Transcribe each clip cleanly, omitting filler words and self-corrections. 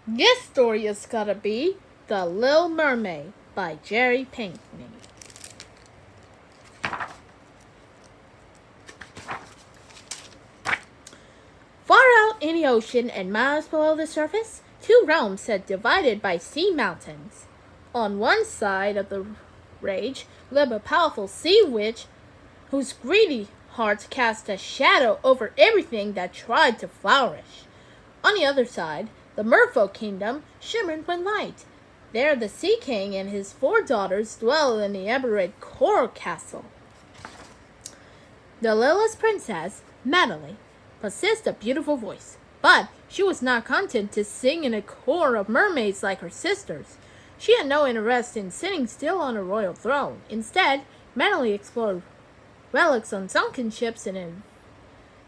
This story is gonna be The Little Mermaid by Jerry Pinkney. Far out in the ocean and miles below the surface, two realms had divided by sea mountains. On one side of the range lived a powerful sea witch whose greedy heart cast a shadow over everything that tried to flourish. On the other side, the merfolk kingdom shimmered with light. There the Sea King and his 4 daughters dwelled in the emerald coral castle. The littlest princess, Madeline, possessed a beautiful voice, but she was not content to sing in a choir of mermaids like her sisters. She had no interest in sitting still on a royal throne. Instead, Madeline explored relics on sunken ships and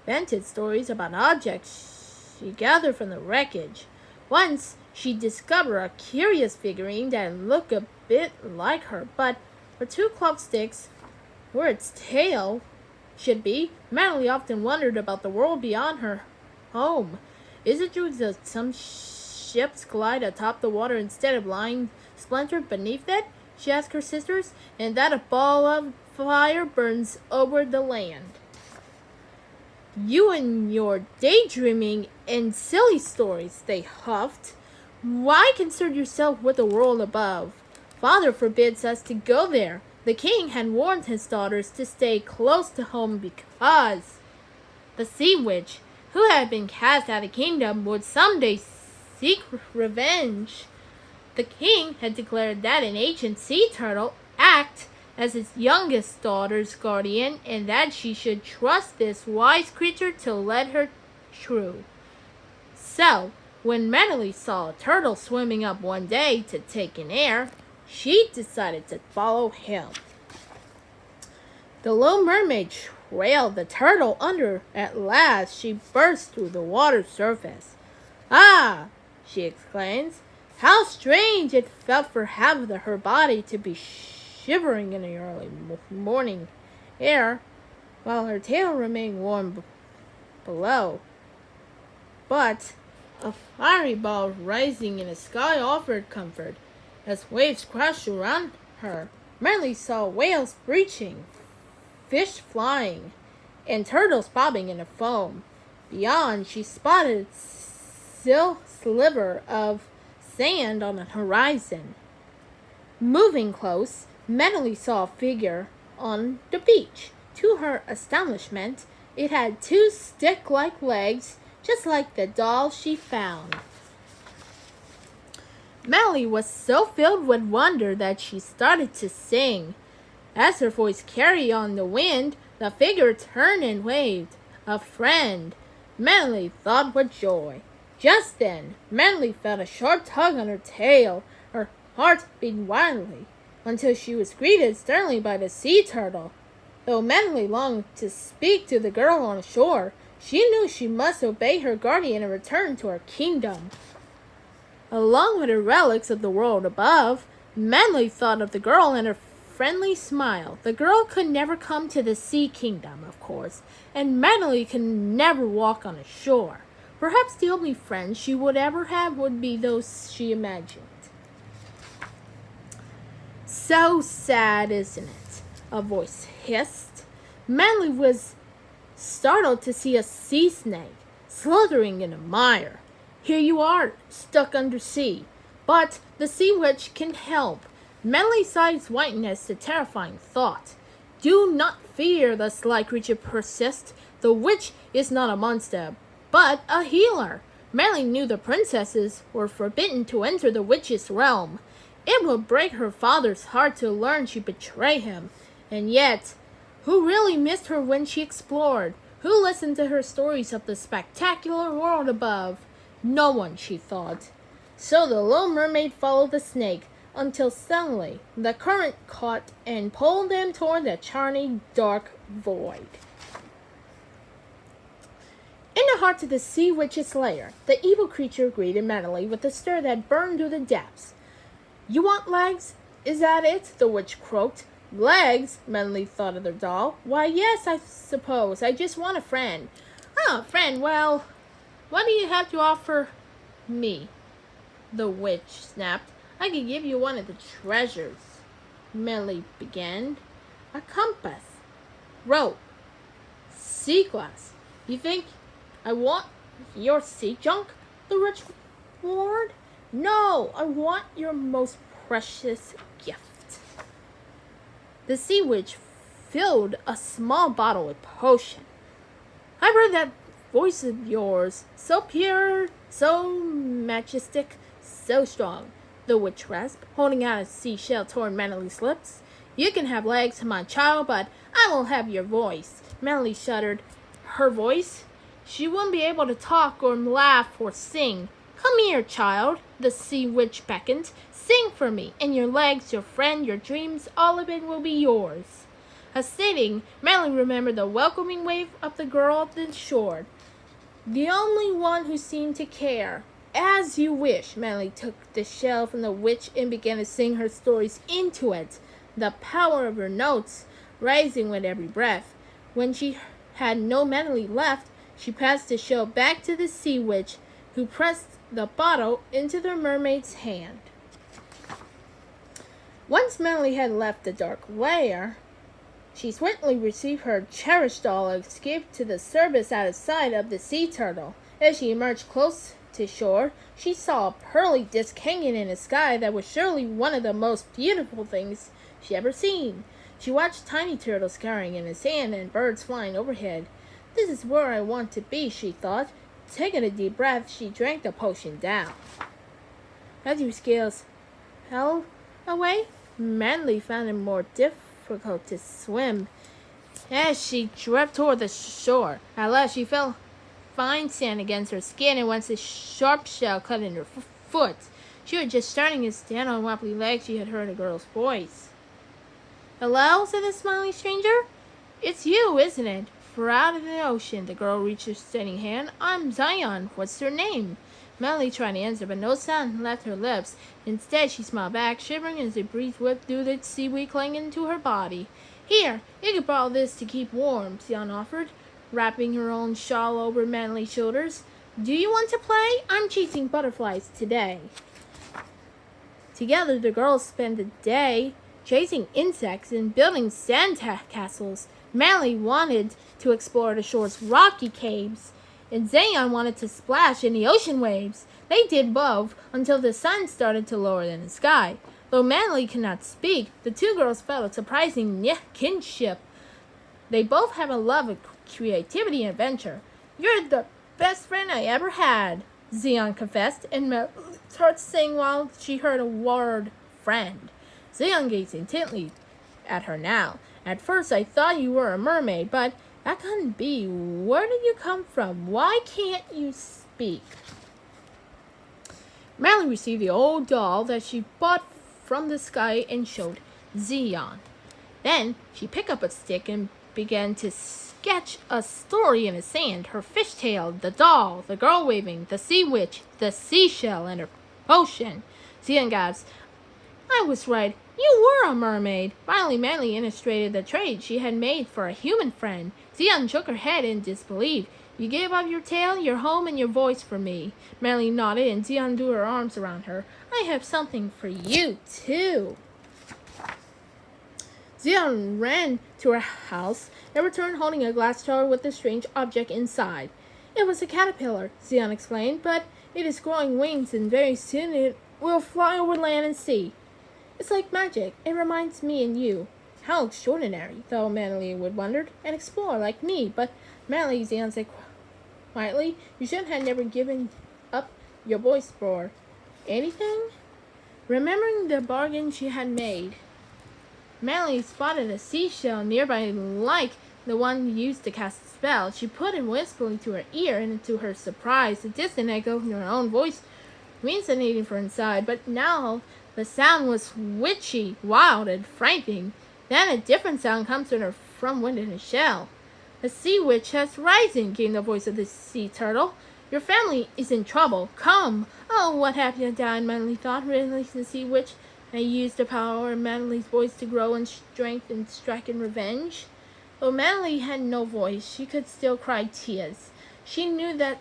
invented stories about objects she gathered from the wreckage. Once, she discovered a curious figurine that looked a bit like her, but her 2 club sticks where its tail should be. Madeline often wondered about the world beyond her home. Is it true that some ships glide atop the water instead of lying splintered beneath it? She asked her sisters, and that a ball of fire burns over the land. You and your daydreaming and silly stories, they huffed. Why concern yourself with the world above? Father forbids us to go there. The king had warned his daughters to stay close to home because the sea witch, who had been cast out of the kingdom, would someday seek revenge. The king had declared that an ancient sea turtle act as his youngest daughter's guardian, and that she should trust this wise creature to lead her true. So, when Madeline saw a turtle swimming up one day to take in air, she decided to follow him. The little mermaid trailed the turtle under. At last, she burst through the water's surface. Ah! She exclaims. How strange it felt for half of her body to be shivering in the early morning air, while her tail remained warm below. But a fiery ball rising in the sky offered comfort. As waves crashed around her, Mermaid saw whales breaching, fish flying, and turtles bobbing in the foam. Beyond, she spotted a sliver of sand on the horizon. Moving close, Madeline saw a figure on the beach. To her astonishment, it had 2 stick-like legs, just like the doll she found. Madeline was so filled with wonder that she started to sing. As her voice carried on the wind, the figure turned and waved. A friend, Madeline thought with joy. Just then, Madeline felt a sharp tug on her tail. Her heart beat wildly, until she was greeted sternly by the sea turtle. Though Madeline longed to speak to the girl on shore, she knew she must obey her guardian and return to her kingdom. Along with the relics of the world above, Madeline thought of the girl and her friendly smile. The girl could never come to the sea kingdom, of course, and Madeline could never walk on the shore. Perhaps the only friends she would ever have would be those she imagined. So sad, isn't it? A voice hissed. Madeline was startled to see a sea snake slithering in the mire. Here you are, stuck under sea. But the sea witch can help. Madeline's eyes whitened as the terrifying thought. Do not fear, the sly creature persisted. The witch is not a monster, but a healer. Madeline knew the princesses were forbidden to enter the witch's realm. It would break her father's heart to learn she betrayed him. And yet, who really missed her when she explored? Who listened to her stories of the spectacular world above? No one, she thought. So the little mermaid followed the snake until suddenly the current caught and pulled them toward the charming dark void. In the heart of the sea witch's lair, the evil creature greeted Madeline with a stare that burned through the depths. You want legs? Is that it? The witch croaked. Legs? Madeline thought of the doll. Why, yes, I suppose. I just want a friend. Oh, friend, well, what do you have to offer me? the witch snapped. I could give you one of the treasures. Melly began. A compass, rope, sea glass. You think I want your sea junk? The witch roared. No, I want your most precious gift. The sea witch filled a small bottle with potion. I've heard that voice of yours, so pure, so majestic, so strong. The witch rasped, holding out a seashell toward Manly's lips. You can have legs, my child, but I will have your voice. Manly shuddered. Her voice? She wouldn't be able to talk or laugh or sing. Come here, child, the sea witch beckoned. Sing for me, and your legs, your friend, your dreams, all of it will be yours. Hesitating, Manly remembered the welcoming wave of the girl at the shore. The only one who seemed to care. As you wish. Manly took the shell from the witch and began to sing her stories into it, the power of her notes rising with every breath. When she had no melody left, she passed the shell back to the sea witch, who pressed the bottle into the mermaid's hand. Once Manly had left the dark lair, she swiftly received her cherished doll and escaped to the surface out of sight of the sea turtle. As she emerged close to shore, she saw a pearly disc hanging in the sky that was surely one of the most beautiful things she ever seen. She watched tiny turtles scurrying in the sand and birds flying overhead. This is where I want to be, she thought. Taking a deep breath, she drank the potion down. As her scales held away, Manly found it more difficult to swim. As she drifted toward the shore, at last she felt fine sand against her skin, and once a sharp shell cut in her foot. She was just starting to stand on wobbly legs. She had heard a girl's voice. Hello, said the smiling stranger. It's you, isn't it? For out of the ocean, the girl reached her steady hand. I'm Zion. What's your name? Melly tried to answer, but no sound left her lips. Instead, she smiled back, shivering as the breeze whipped through the seaweed clinging to her body. Here, you can borrow this to keep warm, Zion offered, wrapping her own shawl over Manly's shoulders. Do you want to play? I'm chasing butterflies today. Together, the girls spent the day chasing insects and building sand castles. Manly wanted to explore the shore's rocky caves, and Zion wanted to splash in the ocean waves. They did both until the sun started to lower in the sky. Though Manly could not speak, the two girls felt a surprising kinship. They both have a love of creativity and adventure. You're the best friend I ever had, Zion confessed, and Melly's heart sang while she heard a word, friend. Zion gazed intently at her now. At first I thought you were a mermaid, but that couldn't be. Where did you come from? Why can't you speak? Manly received the old doll that she bought from the sky and showed Zion. Then she picked up a stick and began to sketch a story in the sand. Her fishtail, the doll, the girl waving, the sea witch, the seashell, and her potion. Zion gasped, I was right. You were a mermaid. Finally, Manly illustrated the trade she had made for a human friend. Zion shook her head in disbelief. You gave up your tail, your home, and your voice for me. Manly nodded, and Zion threw her arms around her. I have something for you, too. Zion ran to her house and returned holding a glass jar with a strange object inside. It was a caterpillar, Zion explained, but it is growing wings, and very soon it will fly over land and sea. It's like magic. It reminds me and you. How extraordinary, thought Manly would wondered, and explore like me. But Manly, Zion said quietly, you should have never given up your voice for anything. Remembering the bargain she had made, Manly spotted a seashell nearby like the one used to cast a spell. She put it whisperingly to her ear, and to her surprise, a distant echo from her own voice resonated from inside. But now the sound was witchy, wild, and frightening. Then a different sound comes from within the shell. The sea witch has risen, came the voice of the sea turtle. Your family is in trouble. Come. Oh, what have you done? Manly thought, releasing the sea witch, and used the power of Manly's voice to grow in strength and strike in revenge. Though Manly had no voice, she could still cry tears. She knew that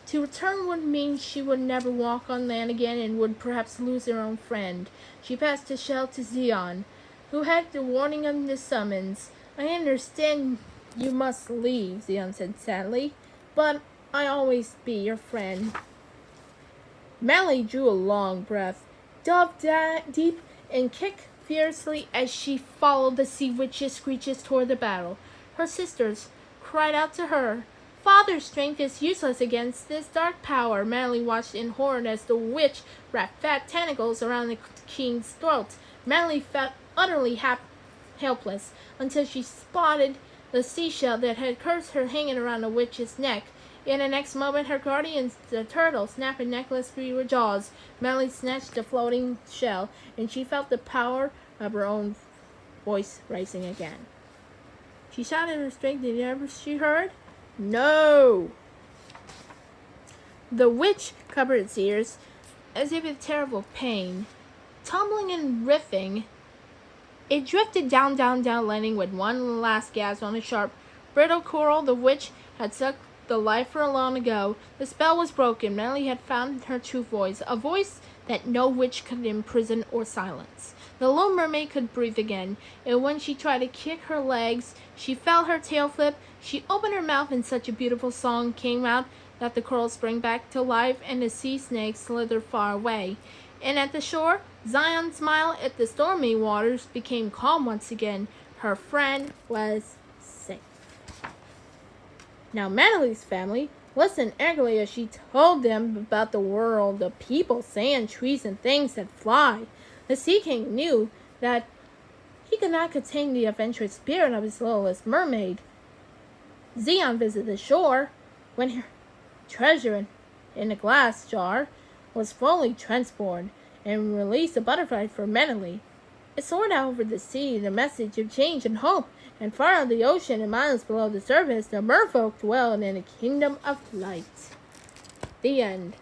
To return would mean she would never walk on land again and would perhaps lose her own friend. She passed the shell to Xeon, who had the warning of the summons. I understand you must leave, Xeon said sadly, but I'll always be your friend. Melly drew a long breath, dove deep, and kicked fiercely as she followed the sea witch's screeches toward the battle. Her sisters cried out to her, "Father's strength is useless against this dark power." Melly watched in horror as the witch wrapped fat tentacles around the king's throat. Melly felt utterly helpless until she spotted the seashell that had cursed her hanging around the witch's neck. In the next moment, her guardians, the turtle, snapped a necklace through her jaws. Melly snatched the floating shell, and she felt the power of her own voice rising again. She shouted her strength, and ever she heard, "No!" The witch covered its ears, as if with terrible pain. Tumbling and riffing, it drifted down, landing with one last gasp on the sharp, brittle coral the witch had sucked the life for long ago. The spell was broken. Melly had found her true voice, a voice that no witch could imprison or silence. The little mermaid could breathe again, and when she tried to kick her legs, she felt her tail flip. She opened her mouth, and such a beautiful song came out that the coral sprang back to life and the sea snakes slithered far away. And at the shore, Zion's smile at the stormy waters became calm once again. Her friend was safe. Now Manly's family listened eagerly as she told them about the world, the people, sand, trees, and things that fly. The Sea King knew that he could not contain the adventurous spirit of his littlest mermaid. Xeon visited the shore when her treasure in a glass jar was fully transported and released a butterfly for Meneley. It soared out over the sea, the message of change and hope, and far out the ocean and miles below the surface, the merfolk dwelled in a kingdom of light. The end.